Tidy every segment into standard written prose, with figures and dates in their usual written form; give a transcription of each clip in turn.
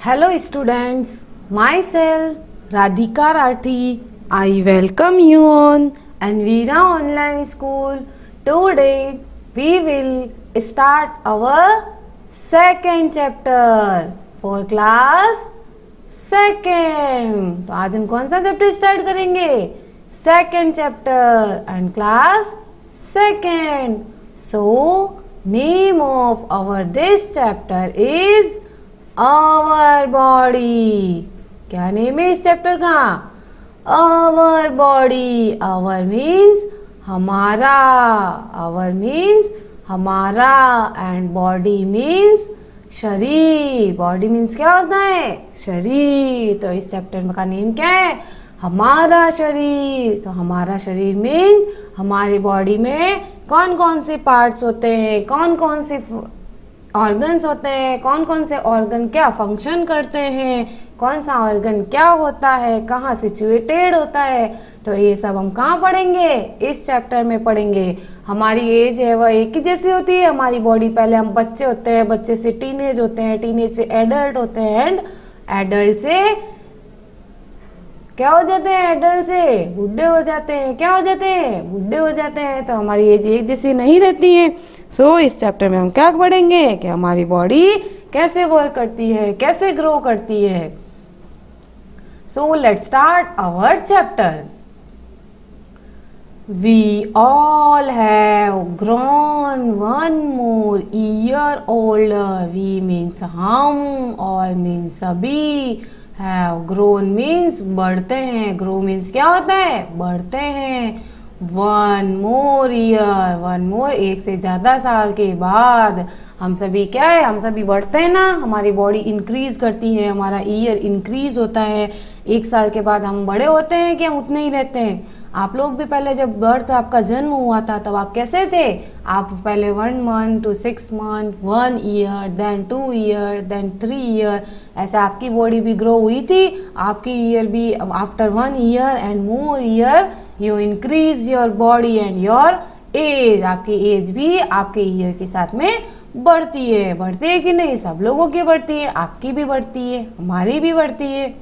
Hello students, myself Radhika Rathi. I welcome you on Anvira Online School. Today we will start our second chapter for class second. तो आज हम कौन सा chapter start करेंगे? Second chapter and class second. So name of our this chapter is our body. क्या name है इस chapter का? Our body. आवर मीन्स हमारा. आवर मीन्स हमारा एंड बॉडी मीन्स शरीर. बॉडी मीन्स क्या होता है? शरीर. तो इस चैप्टर का नेम क्या है? हमारा शरीर. तो हमारा शरीर मीन्स हमारी बॉडी में कौन कौन से पार्ट्स होते हैं, कौन कौन से ऑर्गन्स होते हैं, कौन कौन से ऑर्गन क्या फंक्शन करते हैं, कौन सा ऑर्गन क्या होता है, कहाँ सिचुएटेड होता है. तो ये सब हम कहाँ पढ़ेंगे? इस चैप्टर में पढ़ेंगे. हमारी एज है वह एक ही जैसी होती है. हमारी बॉडी, पहले हम बच्चे होते हैं, बच्चे से टीनेज होते हैं, टीनेज से एडल्ट होते हैं एंड एडल्ट से क्या हो जाते हैं? एडल्ट से बुढ़े हो जाते हैं. क्या हो जाते हैं? बुढ़े हो जाते हैं. तो हमारी एज एक जैसी नहीं रहती है. सो इस चैप्टर में हम क्या पढ़ेंगे कि हमारी बॉडी कैसे वर्क करती है, कैसे ग्रो करती है. So let's start our chapter. We all have grown one more year older. We means हम, all means सभी, have grown means बढ़ते हैं. grow means क्या होता है? बढ़ते हैं. one more year, one more एक से ज़्यादा साल के बाद हम सभी क्या है? हम सभी बढ़ते हैं ना. हमारी बॉडी इंक्रीज करती है, हमारा ईयर इंक्रीज होता है. एक साल के बाद हम बड़े होते हैं कि हम उतने ही रहते हैं? आप लोग भी पहले जब बर्थ आपका जन्म हुआ था तब आप कैसे थे? आप पहले 1 month to 6 month, 1 year, then 2 year, then 3 year, ऐसे आपकी बॉडी भी ग्रो हुई थी. आपकी ईयर भी after 1 year and more year you increase your body and your age. आपकी एज भी आपके ईयर के साथ में बढ़ती है. बढ़ती है कि नहीं? सब लोगों की बढ़ती है. आपकी भी बढ़ती है, हमारी भी बढ़ती है.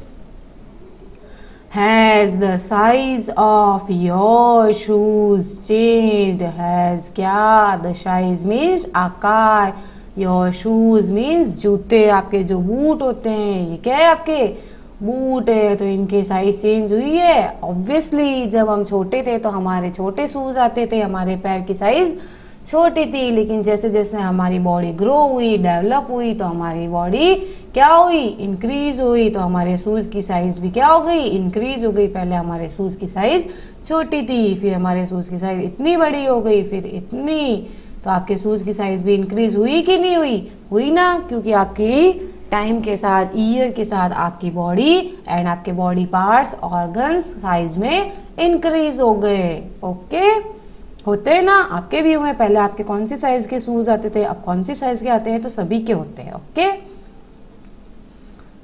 Has the size of your shoes changed? Has क्या? The size means आकार. Your shoes means जूते. आपके जो बूट होते हैं, ये क्या है? आपके बूट है. तो इनके साइज चेंज हुई है. ऑब्वियसली जब हम छोटे थे तो हमारे छोटे शूज आते थे, हमारे पैर की साइज छोटी थी. लेकिन जैसे जैसे हमारी बॉडी ग्रो हुई, डेवलप हुई, तो हमारी बॉडी क्या हुई? इंक्रीज हुई. तो हमारे शूज़ की साइज़ भी क्या हो गई? इंक्रीज हो गई. पहले हमारे शूज़ की साइज़ छोटी थी, फिर हमारे शूज़ की साइज़ इतनी बड़ी हो गई, फिर इतनी. तो आपके शूज़ की साइज़ भी इंक्रीज हुई कि नहीं हुई? हुई ना, क्योंकि आपकी टाइम के साथ, ईयर के साथ आपकी बॉडी एंड आपके बॉडी पार्ट्स, ऑर्गन्स साइज में इंक्रीज हो गए. ओके, होते हैं ना, आपके भी हुए. पहले आपके कौन सी साइज के शूज आते थे, अब कौन सी साइज के आते हैं? तो सभी के होते हैं. Okay.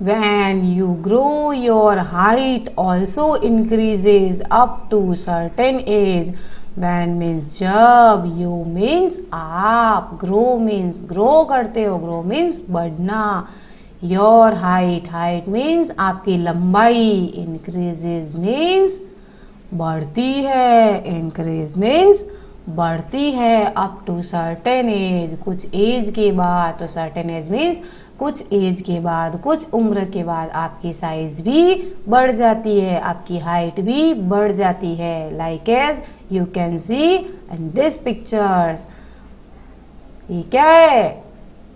When you grow, your height also increases up to certain age. When means जब, you means आप, grow means grow करते हो, grow means बढ़ना. Your height, height means आपकी लंबाई, increases means बढ़ती है. इंक्रीज मीन्स बढ़ती है. अप टू सर्टेन एज, कुछ एज के बाद. तो सर्टेन एज मीन्स कुछ एज के बाद, कुछ उम्र के बाद आपकी साइज भी बढ़ जाती है, आपकी हाइट भी बढ़ जाती है. Like as you can see in this pictures. ये क्या है?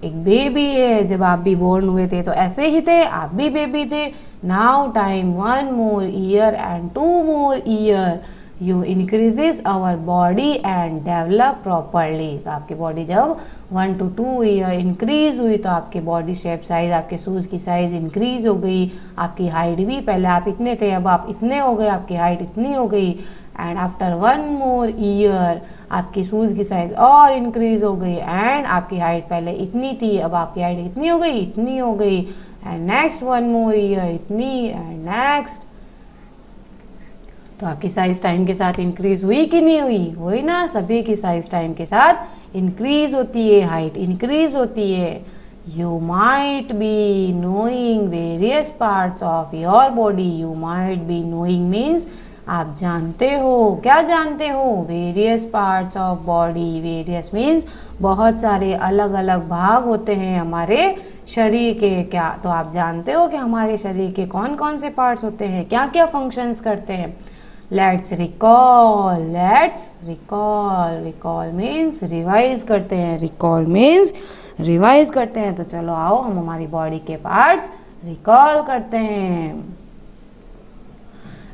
एक बेबी है. जब आप भी बोर्न हुए थे तो ऐसे ही थे, आप भी बेबी थे. Now time 1 more year and 2 more year you increases our body and develop properly. तो आपकी बॉडी जब 1 to 2 year इंक्रीज हुई तो आपके बॉडी शेप साइज, आपके शूज़ की साइज इंक्रीज हो गई. आपकी हाइट भी, पहले आप इतने थे, अब आप इतने हो गए, आपकी हाइट इतनी हो गई. एंड आफ्टर 1 more year आपकी शूज़ की साइज और इंक्रीज हो गई. एंड आपकी हाइट पहले इतनी थी, अब आपकी हाइट कितनी हो गई? इतनी हो गई. एंड नेक्स्ट 1 more year इतनी, एंड नेक्स्ट. तो आपकी साइज टाइम के साथ इंक्रीज हुई कि नहीं हुई? हुई ना. सभी की साइज टाइम के साथ इंक्रीज होती है, हाइट इंक्रीज होती है. You might be knowing various parts of your body. You might be knowing means आप जानते हो, क्या जानते हो? Various parts of body. Various means बहुत सारे अलग अलग भाग होते हैं हमारे शरीर के. क्या तो आप जानते हो कि हमारे शरीर के कौन कौन से पार्ट्स होते हैं, क्या क्या फंक्शंस करते हैं. Let's recall. Let's recall. Recall means revise करते हैं. रिकॉल मीन्स रिवाइज करते हैं. तो चलो आओ हम हमारी बॉडी के पार्ट्स रिकॉल करते हैं.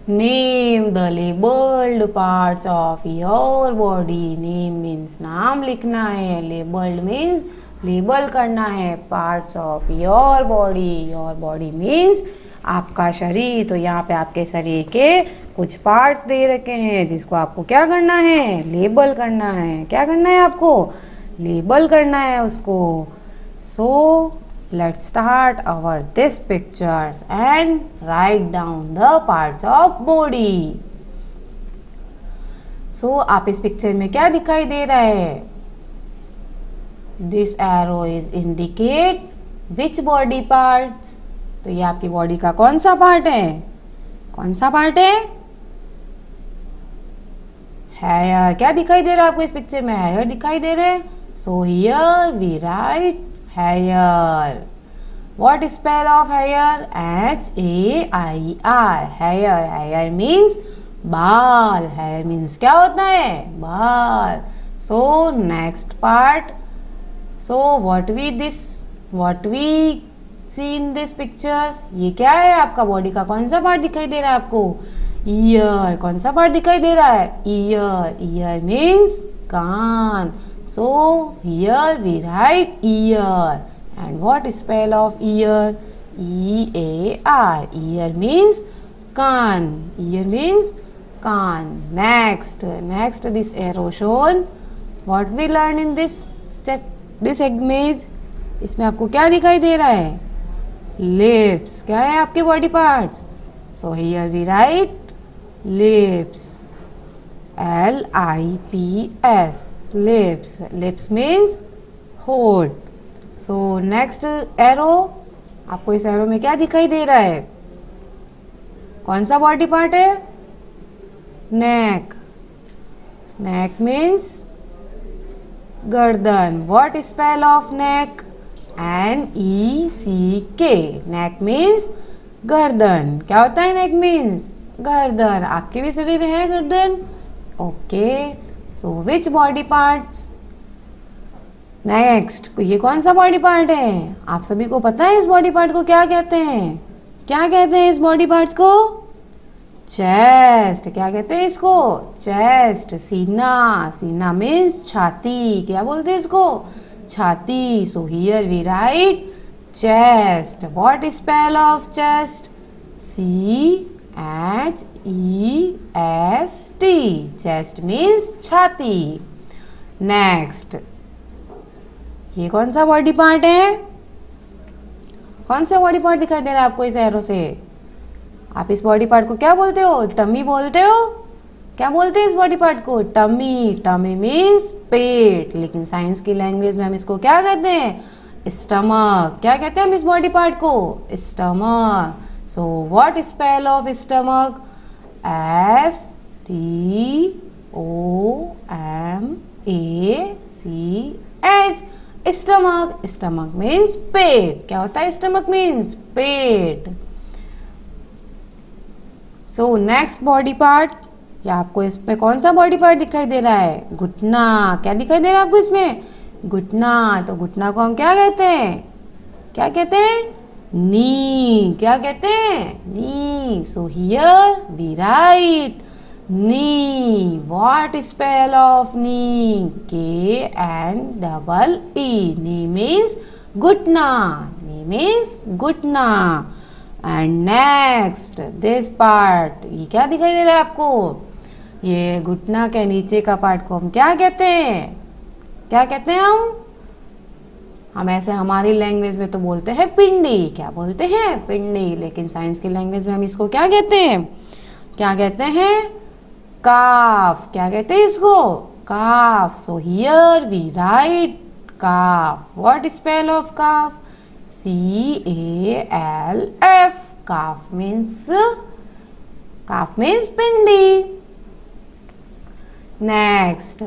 Name the labelled parts of your body. Name means नाम लिखना है. लेबल्ड मीन्स लेबल करना है. Parts of your body. Your body means आपका शरीर. तो यहाँ पे आपके शरीर के कुछ पार्ट्स दे रखे हैं जिसको आपको क्या करना है, लेबल करना है. क्या करना है आपको, लेबल करना है उसको. सो let's start our this pictures and write down the parts of body. So आप इस पिक्चर में क्या दिखाई दे रहा है? This arrow is indicate which body parts. तो ये आपकी बॉडी का कौन सा पार्ट है? कौन सा पार्ट है? हेयर. क्या दिखाई दे रहा है आपको इस पिक्चर में? हेयर दिखाई दे रहे हैं. So here we write hair. What spell of hair? H-A-I-R. Hair. Hair means बाल. Hair means क्या होता है? बाल. So next part. So what we see in this pictures? ये क्या है? आपका बॉडी का कौन सा पार्ट दिखाई दे रहा है आपको? ईयर. कौन सा पार्ट दिखाई दे रहा है? ईयर. ईयर means कान. So here we write ear. And what spell of ear? E-A-R. Ear means कान. Ear means कान. Next this arrow shown. What we learn in this image? इसमें आपको क्या दिखाई दे रहा है? Lips. क्या है आपके body parts? So here we write lips. L-I-P-S. Lips. Lips means hoठ. So next arrow. आपको इस एरो में क्या दिखाई दे रहा है? कौन सा बॉडी पार्ट है? नेक. नेक मीन्स गर्दन. What spell of neck? N-E-C-K. Neck means गर्दन. क्या होता है नेक मीन्स? गर्दन. आपके भी सभी में है गर्दन. ओके. सो विच बॉडी पार्ट्स? नेक्स्ट. ये कौन सा बॉडी पार्ट है? आप सभी को पता है इस बॉडी पार्ट को क्या कहते हैं? क्या कहते हैं इस बॉडी पार्ट्स को? चेस्ट. क्या कहते हैं इसको? चेस्ट. सीना. सीना मीन्स छाती. क्या बोलते हैं इसको? छाती. So here we write chest. What spell of chest? C-H-E-S-T. Chest means छाती. नेक्स्ट. ये कौन सा बॉडी पार्ट है? कौन सा बॉडी पार्ट दिखाई दे रहा है आपको इस एरो से? आप इस बॉडी पार्ट को क्या बोलते हो? टमी बोलते हो? क्या बोलते हैं इस बॉडी पार्ट को? टमी. टमी मीन्स पेट. लेकिन साइंस की लैंग्वेज में हम इसको क्या कहते हैं? स्टमक. क्या कहते हैं हम इस बॉडी पार्ट को? Stomach. So what spell of stomach? S-T-O-M-A-C-H. Stomach. Stomach means पेट. क्या होता है stomach means? पेट. So next body part. या आपको इसमें कौन सा बॉडी पार्ट दिखाई दे रहा है? घुटना. क्या दिखाई दे रहा है आपको इसमें? घुटना. तो घुटना को हम क्या कहते हैं? क्या कहते हैं? नी. क्या कहते हैं? Knee. So here we write knee. What spell of knee? K-N-E-E. Knee means घुटना. नी मीन्स घुटना. And next this part. ये क्या दिखाई दे रहा है आपको? ये घुटना के नीचे का पार्ट को हम क्या कहते हैं? क्या कहते हैं हम ऐसे हमारी लैंग्वेज में तो बोलते हैं पिंडी. क्या बोलते हैं? पिंडी. लेकिन साइंस की लैंग्वेज में हम इसको क्या कहते हैं? क्या कहते हैं? काफ. क्या कहते हैं इसको? Calf. So here we write calf. What spell of calf? CALF. Calf means पिंडी. Next,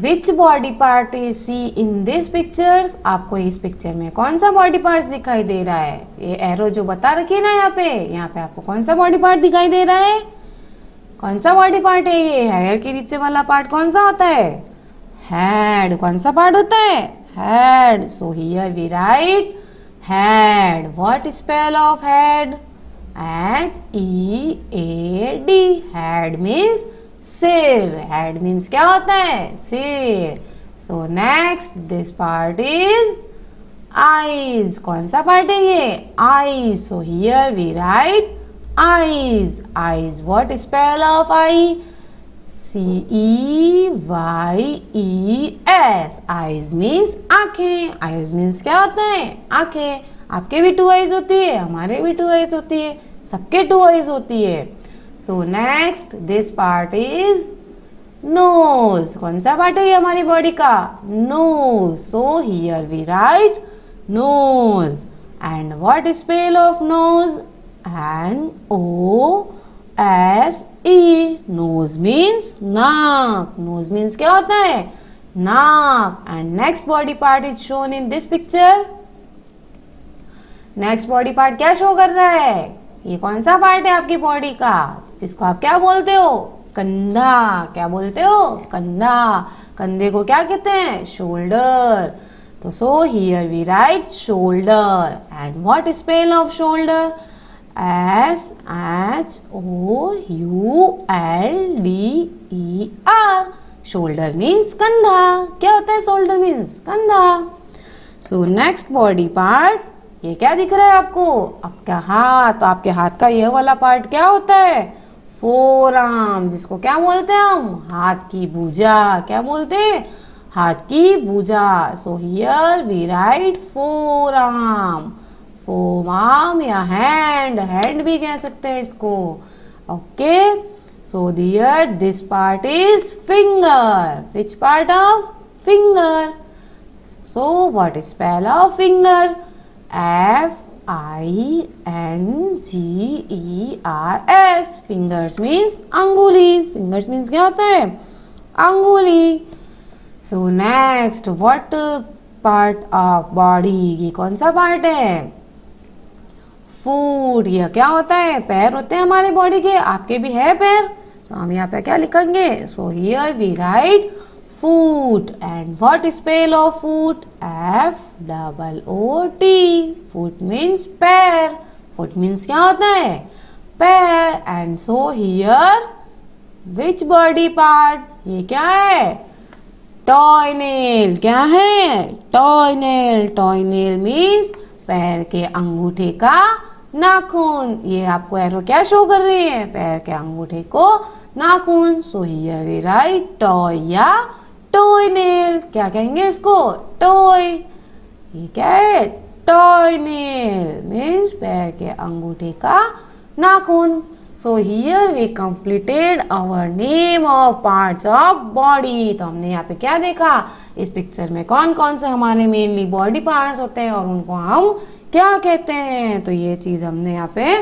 which body part is see in this pictures? आपको इस पिक्चर में कौन सा बॉडी पार्ट दिखाई दे रहा है? ये एरो जो बता रखी है ना यहाँ पे आपको कौन सा बॉडी पार्ट दिखाई दे रहा है? कौन सा बॉडी पार्ट है ये? हेयर के नीचे वाला पार्ट कौन सा होता है? हेड. कौन सा पार्ट होता है? Head. So here we write head. What spell of head? HEAD. Head means सिर. हेड मीन्स क्या होता है? सिर. So next this part is eyes. कौन सा पार्ट है ये? आईज. So here we write eyes. Eyes. What spell of eye? CEYES. Eyes means आंखें. आईज मीन्स क्या होता है? आंखें. आपके भी 2 आईज होती है, हमारे भी 2 आईज होती है, सबके 2 आईज होती है. So next this part is nose. कौन सा पार्ट है ये हमारी बॉडी का? Nose. So here we write nose. And what spell of nose? NOSE. Nose means नाक. Nose means क्या होता है? नाक. And next body part is shown in this picture. Next body part क्या शो कर रहा है? ये कौन सा पार्ट है आपकी बॉडी का जिसको आप क्या बोलते हो? कंधा. क्या बोलते हो? कंधा. कंधे को क्या कहते हैं? शोल्डर. तो so here we write shoulder. And what spell of shoulder? SHOULDER. Shoulder means कंधा. क्या होता है शोल्डर मीन्स? कंधा. सो नेक्स्ट बॉडी पार्ट, ये क्या दिख रहा है आपको? आपका हाथ. तो आपके हाथ का यह वाला पार्ट क्या होता है? Four arm. जिसको क्या बोलते हैं हम? हाथ की भुजा. क्या बोलते हैं? हाथ की भुजा. So here we write forearm. Forearm या हैंड. हैंड भी कह सकते हैं इसको. Okay. So here this part is finger. Which part of? Finger. So what is spell of finger? FINGERS. Fingers means अंगुली. Fingers means क्या होता है? अंगुली. So next, what part of body? ये कौन सा पार्ट है? Foot. ये क्या होता है? पैर होते हैं हमारे बॉडी के. आपके भी है पैर. तो हम यहाँ पे क्या लिखेंगे? So here we write foot. And what spell of foot? FOOT. Foot means पैर. Foot means क्या होता है? पैर. And so here which body part? ये क्या है? toenail. क्या है? toenail. toenail means पैर के अंगूठे का नाखून. ये आपको एरो क्या शो कर रही है? पैर के अंगूठे को नाखून. So here we write toe या टॉय नेल. क्या कहेंगे इसको? टॉय. ये क्या है? टॉय नेल मीन्स पैर के अंगूठे का नाखून. So here we completed our name of parts of body. तो हमने यहाँ पे क्या देखा? इस पिक्चर में कौन कौन से हमारे मेनली बॉडी पार्ट्स होते हैं और उनको हम क्या कहते हैं. तो ये चीज हमने यहाँ पे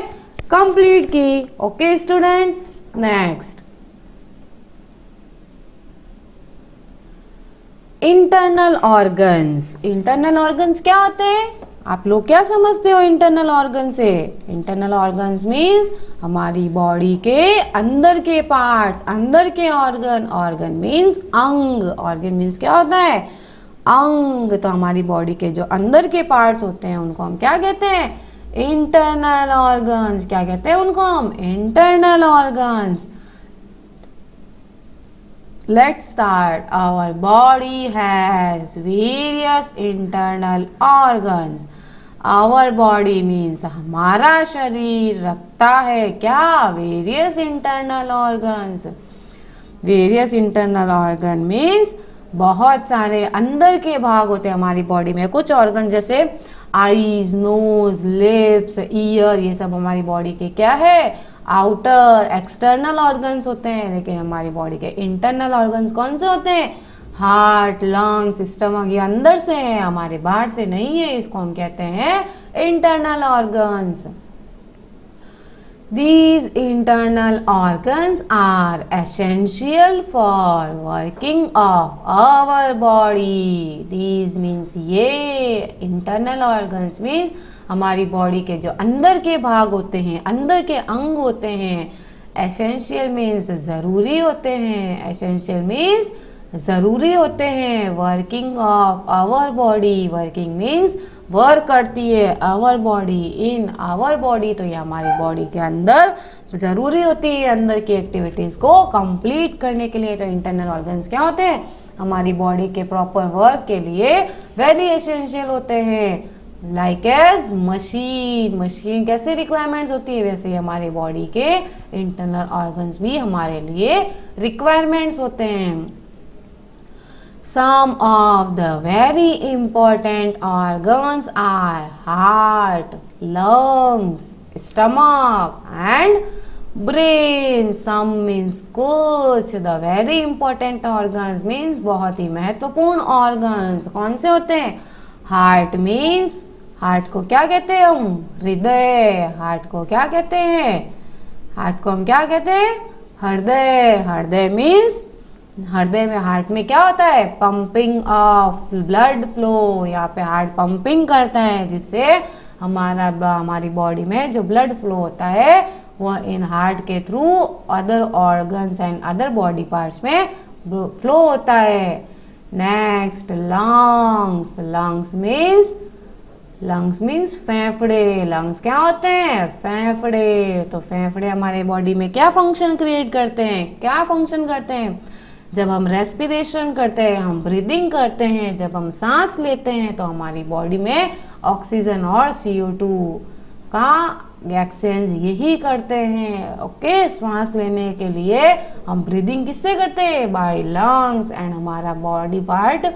कंप्लीट की. Okay students. Next, internal organs. Internal organs क्या होते हैं? आप लोग क्या समझते हो इंटरनल ऑर्गन से? इंटरनल ऑर्गन्स मीन्स हमारी बॉडी के अंदर के पार्ट्स, अंदर के ऑर्गन. ऑर्गन मीन्स अंग. ऑर्गन मीन्स क्या होता है? अंग. तो हमारी बॉडी के जो अंदर के पार्ट्स होते हैं उनको हम क्या कहते हैं? Internal organs. क्या कहते हैं उनको हम? Internal organs. Let's start. Our body has various internal organs. Our body means हमारा शरीर रखता है क्या? Various internal organs. Various internal organ means बहुत सारे अंदर के भाग होते हैं हमारी बॉडी में. कुछ ऑर्गन जैसे आईज, नोज, लिप्स, ईयर, ये सब हमारी बॉडी के क्या है? आउटर एक्सटर्नल ऑर्गन्स होते हैं. लेकिन हमारी बॉडी के इंटरनल ऑर्गन्स कौन से होते हैं? हार्ट, लंग्स, स्टमक ये अंदर से है, हमारे बाहर से नहीं है, इसको हम कहते हैं internal organs. These internal organs are essential for working of our body. These means ये internal organs means हमारी बॉडी के जो अंदर के भाग होते हैं, अंदर के अंग होते हैं। Essential means ज़रूरी होते हैं, essential means ज़रूरी होते हैं। Working of our body, working means work करती है our body, in our body, तो ये हमारी बॉडी के अंदर ज़रूरी होती है अंदर की एक्टिविटीज़ को कंप्लीट करने के लिए। तो इंटरनल ऑर्गन्स क्या होते हैं, हमारी बॉडी के प्रॉपर वर्क के लिए वेरी एसेंशियल होते हैं। लाइक एज मशीन, मशीन कैसे रिक्वायरमेंट्स होती है, वैसे ही हमारे बॉडी के इंटरनल ऑर्गन्स भी हमारे लिए रिक्वायरमेंट्स होते हैं। Some of the very important organs are heart, lungs, stomach and brain. Some means कुछ, the very important organs means बहुत ही महत्वपूर्ण organs कौन से होते हैं। Heart means, हार्ट को क्या कहते हैं हम, हृदय। हार्ट को क्या कहते हैं, हार्ट को हम क्या कहते हैं, हृदय। हृदय मीन्स, हृदय में, हार्ट में क्या होता है, पंपिंग ऑफ ब्लड फ्लो। यहाँ पे हार्ट पंपिंग करता है जिससे हमारी बॉडी में जो ब्लड फ्लो होता है वो इन हार्ट के through other organs and other body parts में फ्लो होता है। नेक्स्ट लंग्स, लंग्स मीन्स फेफड़े। लंग्स क्या होते हैं, फेफड़े। तो फेफड़े हमारे बॉडी में क्या फंक्शन क्रिएट करते हैं, क्या फंक्शन करते हैं, जब हम रेस्पिरेशन करते हैं, हम ब्रीदिंग करते हैं, जब हम सांस लेते हैं तो हमारी बॉडी में ऑक्सीजन और CO2 का एक्सचेंज यही करते हैं। ओके, सांस लेने के लिए हम ब्रीदिंग किससे करते हैं, बाय लंग्स। एंड हमारा body part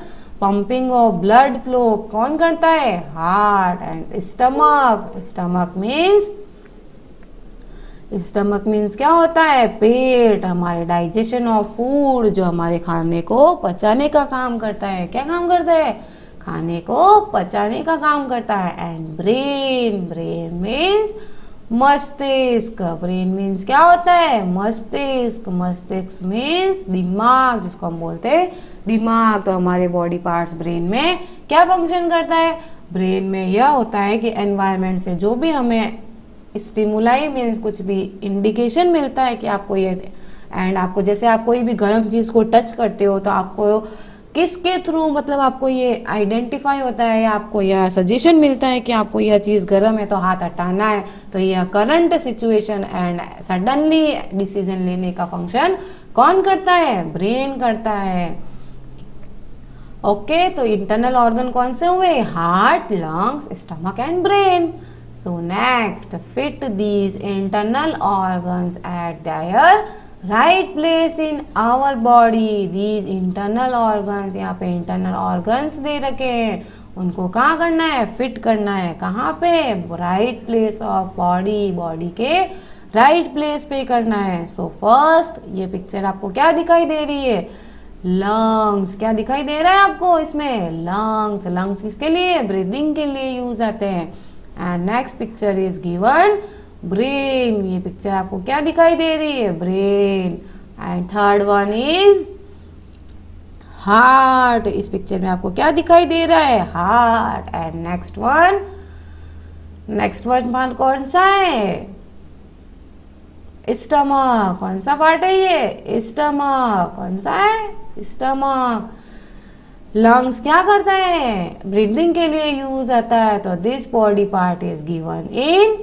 pumping of blood flow कौन करता है, हार्ट। एंड स्टमक मीन्स क्या होता है, पेट। हमारे डाइजेशन ऑफ फूड, जो हमारे खाने को पचाने का काम करता है। क्या काम करता है, खाने को पचाने का काम करता है। एंड ब्रेन मीन्स मस्तिष्क। ब्रेन मीन्स क्या होता है, मस्तिष्क। मस्तिष्क मीन्स दिमाग, जिसको हम बोलते हैं दिमाग। तो हमारे बॉडी पार्ट्स ब्रेन में क्या फंक्शन करता है, ब्रेन में यह होता है कि एनवायरनमेंट से जो भी हमें स्टिमुलाई मीन्स कुछ भी इंडिकेशन मिलता है कि आपको ये, एंड आपको जैसे आप कोई भी गर्म चीज़ को टच करते हो तो आपको किसके थ्रू, मतलब आपको ये आइडेंटिफाई होता है या आपको यह सजेशन मिलता है कि आपको यह चीज़ गर्म है तो हाथ हटाना है। तो यह current situation and suddenly decision लेने का फंक्शन कौन करता है, ब्रेन करता है। ओके, तो इंटरनल ऑर्गन कौन से हुए, heart, lungs, stomach and brain. So next, fit these internal organs at their right place in our body. These internal organs, यहाँ पे internal organs दे रखे हैं, उनको कहाँ करना है, फिट करना है। कहाँ पे, right place of body, body के राइट प्लेस पे करना है। सो फर्स्ट ये पिक्चर आपको क्या दिखाई दे रही है, लंग्स। क्या दिखाई दे रहा है आपको इसमें, लंग्स। लंग्स किसके लिए, ब्रीदिंग के लिए यूज आते हैं। And next picture is given brain. ये पिक्चर आपको क्या दिखाई दे रही है, brain. And third one is heart. इस पिक्चर में आपको क्या दिखाई दे रहा है, हार्ट। एंड नेक्स्ट वन कौन सा है, स्टमक। कौन सा पार्ट है ये, स्टमक। कौन सा है, स्टमक। लंग्स क्या करता है, ब्रीदिंग के लिए यूज आता है। तो this body part is given in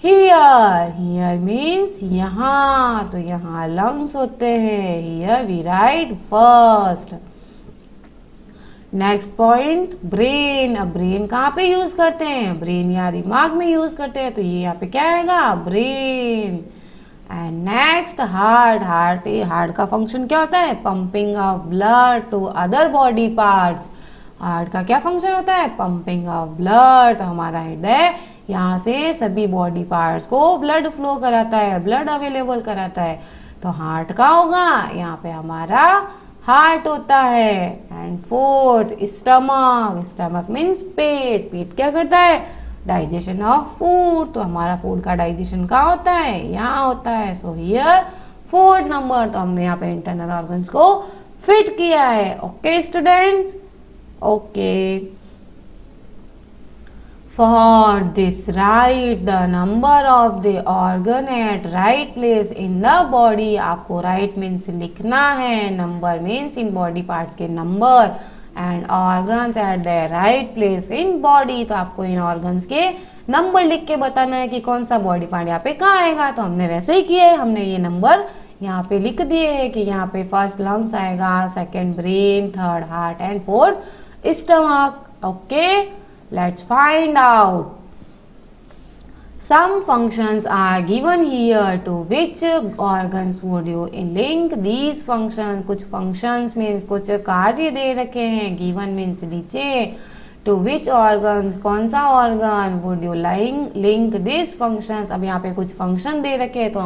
here. Here means यहाँ, तो यहाँ लंग्स होते हैं। Here we write first. Next point, brain. अब ब्रेन कहाँ पे यूज करते हैं, ब्रेन या दिमाग में यूज करते हैं। तो ये यहाँ पे क्या आएगा, brain. And next heart. Heart का फंक्शन क्या होता है, pumping of blood to other body parts. Heart का क्या फंक्शन होता है, पंपिंग ऑफ ब्लड। तो हमारा हृदय यहाँ से सभी बॉडी पार्ट्स को ब्लड फ्लो कराता है, ब्लड अवेलेबल कराता है। तो हार्ट का होगा यहाँ पे हमारा हार्ट होता है। And fourth stomach, stomach means पेट, पेट क्या करता है, डाइजेशन ऑफ फूड। तो हमारा फूड का डाइजेशन कहाँ होता है, यहाँ होता है। सो हियर फोर्थ नंबर, तो हमने यहाँ पे इंटरनल ऑर्गन्स को फिट किया है। Okay students, okay. For this, write the number of the organ at right place in the body। आपको right means लिखना है, number means in body parts के number, and organs at the right place in body। तो आपको इन organs के number लिख के बताना है कि कौन सा बॉडी पार्ट यहाँ पे कहाँ आएगा। तो हमने वैसे ही किया है, हमने ये नंबर यहाँ पे लिख दिए हैं कि यहाँ पे फर्स्ट लंग्स आएगा, second brain, third heart and fourth stomach. Okay, let's find out. Some functions are given here, to which organs would you link these functions। कुछ functions means कुछ कार्य दे रखे हैं, given means नीचे, to which organs कौन सा organ would you link this functions। अब यहाँ पे कुछ function दे रखे हैं, तो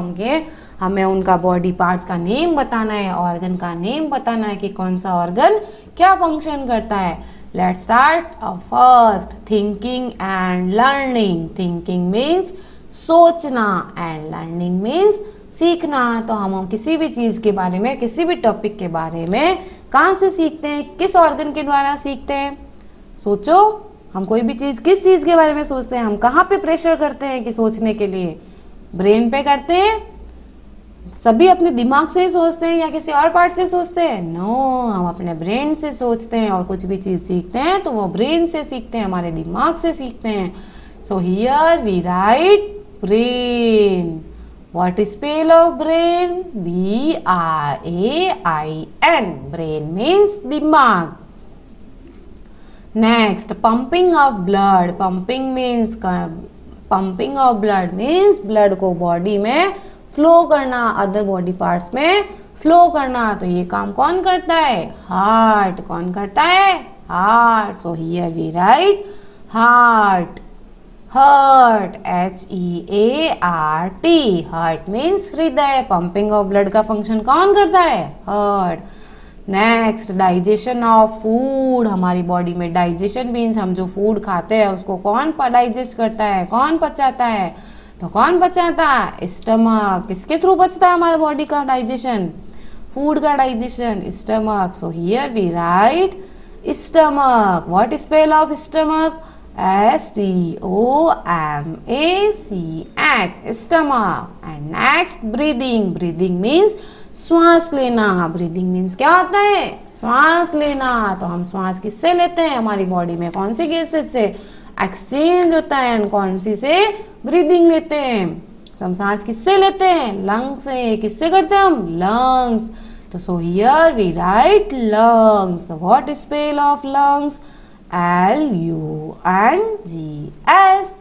हमें उनका बॉडी पार्ट्स का नेम बताना है, ऑर्गन का नेम बताना है कि कौन सा ऑर्गन क्या फंक्शन करता है। Let's start first, thinking and learning। Thinking means सोचना and learning means सीखना। तो हम किसी भी चीज़ के बारे में, किसी भी टॉपिक के बारे में कहाँ से सीखते हैं, किस ऑर्गन के द्वारा सीखते हैं। सोचो, हम कोई भी चीज़ किस चीज़ के बारे में सोचते हैं, हम कहाँ पे प्रेशर करते हैं कि सोचने के लिए, ब्रेन पे करते हैं। सभी अपने दिमाग से ही सोचते हैं या किसी और पार्ट से सोचते हैं? नो, हम अपने ब्रेन से सोचते हैं, और कुछ भी चीज़ सीखते हैं तो वो ब्रेन से सीखते हैं, हमारे दिमाग से सीखते हैं। So here we write brain. What is spell of brain? BRAIN। Brain means दिमाग। Next, pumping of blood. Pumping of blood means blood को बॉडी में फ्लो करना, अदर बॉडी पार्ट्स में फ्लो करना। तो ये काम कौन करता है? हार्ट। कौन करता है? Heart. So here we write heart. Heart, HEART। Heart means हृदय। पंपिंग ऑफ ब्लड का फंक्शन कौन करता है? Heart. Next, digestion of food. हमारी बॉडी में डाइजेशन मीन्स हम जो फूड खाते हैं उसको कौन डाइजेस्ट करता है, कौन पचाता है? तो कौन पचाता है? स्टमक। किसके थ्रू पचता है हमारे बॉडी का डाइजेशन, फूड का digestion? Stomach. So here we write stomach. What spell of stomach? STOMACH, stomach. And next, breathing. Breathing means श्वास लेना। ब्रीदिंग मीन्स क्या होता है? श्वास लेना। तो हम श्वास किससे लेते हैं? हमारी बॉडी में कौन सी गैसेज से एक्सचेंज होता है, एंड कौन सी से ब्रीदिंग लेते हैं? तो हम सांस किससे लेते हैं? लंग्स से। किससे करते हैं हम? लंग्स। तो so here we write lungs. What spell of lungs? LUNGS,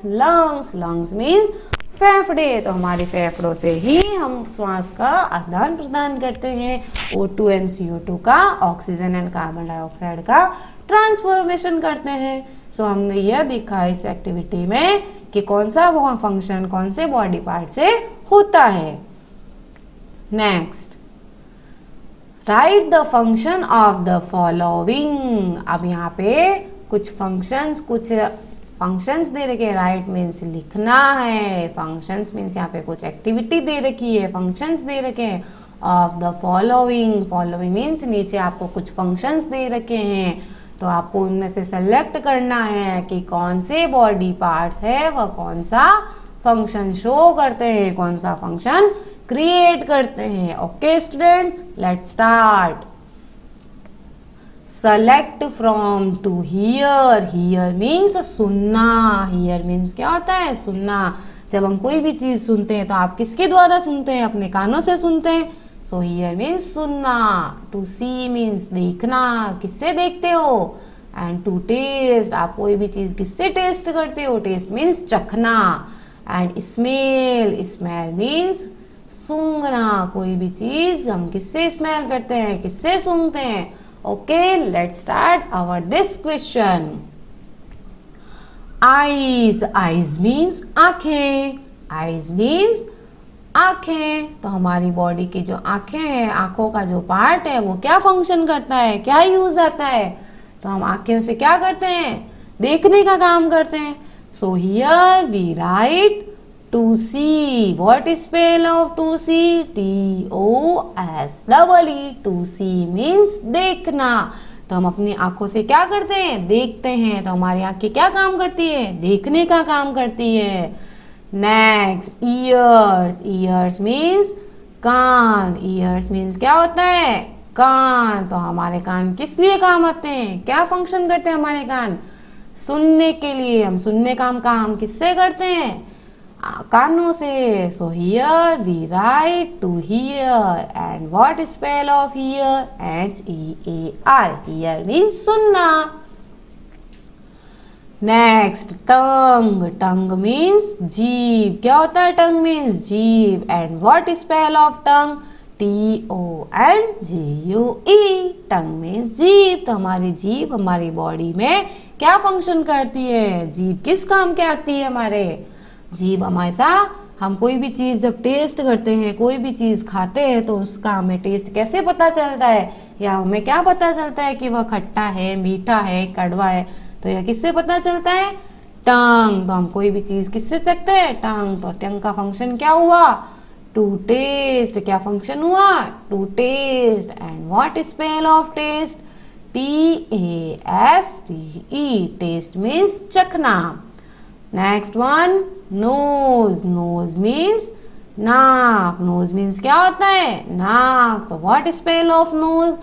lungs. Lungs means फेफड़े। तो हमारे फेफड़ों से ही हम श्वास का आदान प्रदान करते हैं, O2 एंड CO2 का, ऑक्सीजन एंड कार्बन डाइऑक्साइड का ट्रांसफॉर्मेशन करते हैं। सो हमने यह देखा इस एक्टिविटी में कि कौन सा फंक्शन कौन से बॉडी पार्ट से होता है। Next, right the function of the following. अब यहाँ पे कुछ फंक्शंस दे रखे हैं। राइट मीन्स लिखना है, फंक्शंस मीन्स यहाँ पे कुछ एक्टिविटी दे रखी है, फंक्शंस दे रखे हैं। Of the following, following means नीचे आपको कुछ फंक्शंस दे रखे हैं, तो आपको उनमें से सेलेक्ट करना है कि कौन से बॉडी पार्ट्स है वह कौन सा फंक्शन शो करते हैं, कौन सा फंक्शन क्रिएट करते हैं। Okay students, let's start. Select from to hear. Here means सुनना। हियर मीन्स क्या होता है? सुनना। जब हम कोई भी चीज सुनते हैं तो आप किसके द्वारा सुनते हैं? अपने कानों से सुनते हैं। सो हियर मीन्स सुनना। टू सी मीन्स देखना। किससे देखते हो? एंड टू टेस्ट, आप कोई भी चीज किससे टेस्ट करते हो? टेस्ट मीन्स चखना। एंड स्मेल, स्मेल मीन्स सूंघना। कोई भी चीज हम किससे स्मेल करते हैं, किससे सूंघते हैं? Okay, let's start our this question. Eyes, eyes means आंखें। आईज मीन्स आंखें। तो हमारी बॉडी की जो आंखें हैं, आंखों का जो पार्ट है वो क्या फंक्शन करता है, क्या यूज आता है? तो हम आंखें से क्या करते हैं, देखने का काम करते हैं। So here we write to see. What is spell of to see? TOSEE। To see means देखना। तो हम अपनी आंखों से क्या करते हैं, देखते हैं। तो हमारी आंखें क्या काम करती है, देखने का काम करती है। Next years. ईयर्स मीन्स कान। ईयर्स मीन्स क्या होता है, कान। तो हमारे कान किस लिए काम आते हैं, क्या फंक्शन करते हैं हमारे कान? सुनने के लिए। हम सुनने का काम किससे करते हैं, कानों से। So here we write to hear. And what spell of hear? HEAR। Hear means सुनना। Next tongue. टंग मीन्स जीभ। क्या होता है टंग मीन्स? जीभ। And what spell of tongue? TONGUE। Tongue means जीभ। तो हमारी जीभ हमारी बॉडी में क्या फंक्शन करती है, जीभ किस काम के आती है हमारे? जीभ हमेशा, हम कोई भी चीज़ जब टेस्ट करते हैं, कोई भी चीज़ खाते हैं, तो उसका हमें टेस्ट कैसे पता चलता है, या हमें क्या पता चलता है कि वह खट्टा है, मीठा है, कड़वा है? तो यह किससे पता चलता है? टंग। तो हम कोई भी चीज़ किससे चखते हैं? टंग। तो टंग का फंक्शन क्या हुआ? To taste. क्या फंक्शन हुआ? To taste. And what spell of taste? TASTE। Taste means चखना। Next one nose. Nose means नाक। नोज मीन्स क्या होता है, नाक। तो what spell of nose?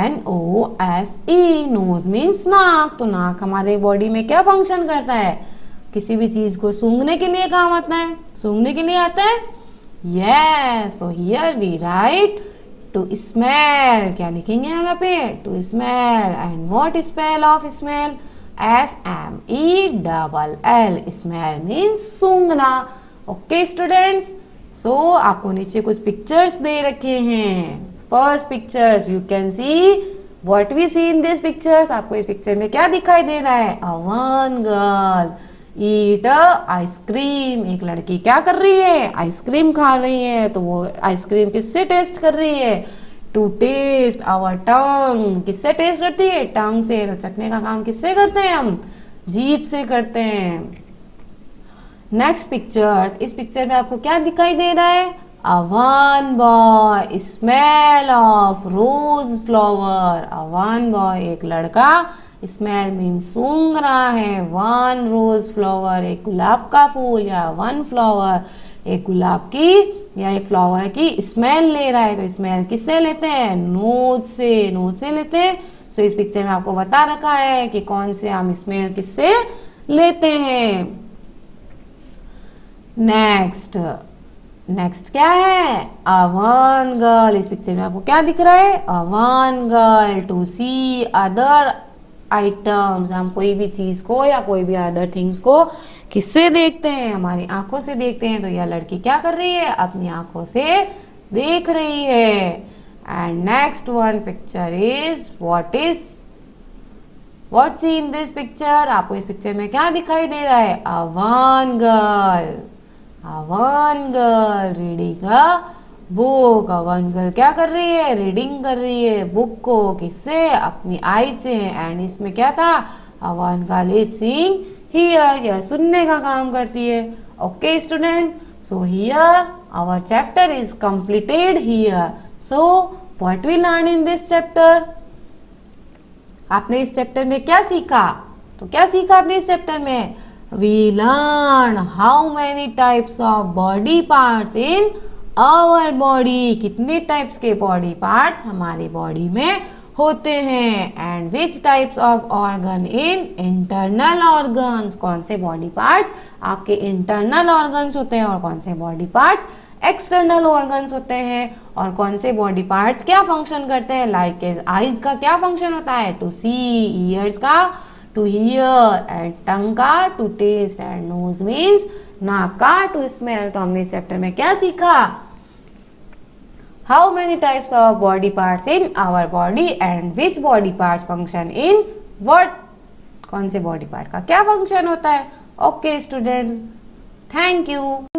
NOSE। Nose means नाक। तो नाक हमारे बॉडी में क्या फंक्शन करता है, किसी भी चीज को सूंघने के लिए काम आता है, सूंघने के लिए आता है। यस। तो here we write to smell. क्या लिखेंगे हम यहाँ पे? To smell. And what spell of smell? SMELL। Smell means सूंघना। ओके स्टूडेंट्स, सो आपको नीचे कुछ पिक्चर्स दे रखे हैं। First pictures you can see what we see in this pictures. आपको इस पिक्चर में क्या दिखाई दे रहा है? A one girl eat ice cream. एक लड़की क्या कर रही है? आइसक्रीम खा रही है। तो वो आइसक्रीम किससे टेस्ट कर रही है? To taste our tongue. किससे टेस्ट करती है? टंग से। तो चखने का काम किससे करते हैं हम? जीभ से करते हैं। नेक्स्ट पिक्चर्स, इस पिक्चर में आपको क्या दिखाई दे रहा है? A one boy smell of rose flower. A one boy एक लड़का, स्मेल मीन सूंघ रहा है, वन रोज फ्लावर एक गुलाब का फूल, या वन फ्लावर एक गुलाब की या एक फ्लावर की स्मेल ले रहा है। तो स्मेल किससे लेते हैं? नोज से। नोज से लेते हैं। सो इस पिक्चर में आपको बता रखा है कि कौन से हम स्मेल किससे लेते हैं। नेक्स्ट क्या है? A one girl. इस पिक्चर में आपको क्या दिख रहा है? A one girl to see other items. हम कोई भी चीज को या कोई भी अदर थिंग्स को किससे देखते हैं? हमारी आंखों से देखते हैं। तो यह लड़की क्या कर रही है? अपनी आंखों से देख रही है। And next one picture is what see in this picture. आपको इस पिक्चर में क्या दिखाई दे रहा है? A one girl reading a book. A one girl क्या कर रही है? रीडिंग कर रही है बुक को। किससे? अपनी आई से। एंड इसमें क्या था? A one girl is seeing here. यह सुनने का काम करती है। Okay student, so here our chapter is completed here. So what we learn in this chapter? आपने इस चैप्टर में क्या सीखा? तो क्या सीखा आपने इस चैप्टर में? We learn how many types of body parts in our body. कितने टाइप्स के बॉडी पार्ट्स हमारी बॉडी में होते हैं। And which types of organ in internal organs. कौन से बॉडी पार्ट्स आपके इंटरनल ऑर्गन्स होते हैं और कौन से बॉडी पार्ट्स एक्सटर्नल ऑर्गन्स होते हैं। और कौन से बॉडी पार्ट्स क्या फंक्शन करते हैं? लाइक आईज का क्या फंक्शन होता है? To see. ईयर्स का टू हियर। एंड टंग का to taste. And nose means नाक का टू स्मेल। तो हमने इस चैप्टर में क्या सीखा? How many types of body parts in our body and which body parts function in what. कौन से बॉडी पार्ट का क्या फंक्शन होता है। Okay students, thank you.